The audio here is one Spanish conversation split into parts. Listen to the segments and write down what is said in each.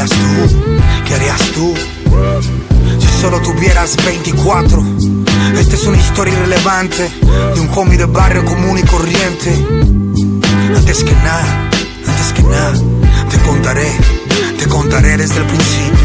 harías tú? ¿Qué harías tú? Si solo tuvieras 24. Esta es una historia irrelevante de un homie de barrio común y corriente. Antes que nada, te contaré desde el principio.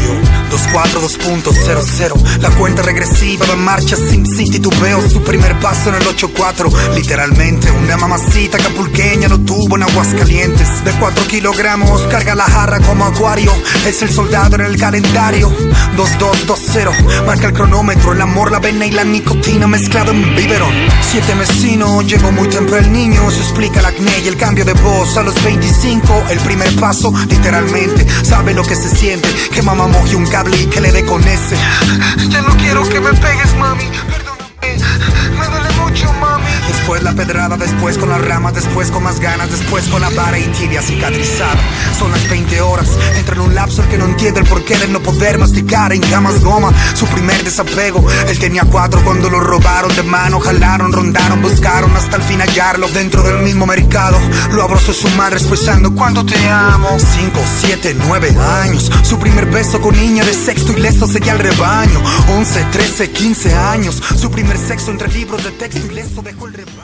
24.2.00, la cuenta regresiva va en marcha. SimCity, tu veo su primer paso en el 8-4. Literalmente una mamacita capulqueña lo tuvo en Aguascalientes. De 4 kilogramos, carga la jarra como acuario. Es el soldado en el calendario. 2220, marca el cronómetro. El amor, la vena y la nicotina mezclado en biberón. 7 vecinos, llegó muy temprano el niño. Se explica el acné y el cambio de voz a los 25. El primer paso, literalmente, sabe lo que se siente. Que mamá moje un cable y que le dé con ese. Ya no quiero que me pegues, mami. Perdóname, me duele mucho, mami. Después la pedrada, después con las ramas, después con más ganas, después con la vara y tibia cicatrizada. Son las 20 horas, entra en un lapso el que no entiende el porqué de no poder masticar en camas goma. Su primer desapego, él tenía 4 cuando lo robaron de mano. Jalaron, rondaron, buscaron hasta el fin hallarlo. Dentro del mismo mercado, lo abrazó su madre expresando cuánto te amo. 5, 7, 9 años, su primer beso con niña de sexto ileso seguía al rebaño. 11, 13, 15 años, su primer sexo entre libros de texto ileso dejó el rebaño.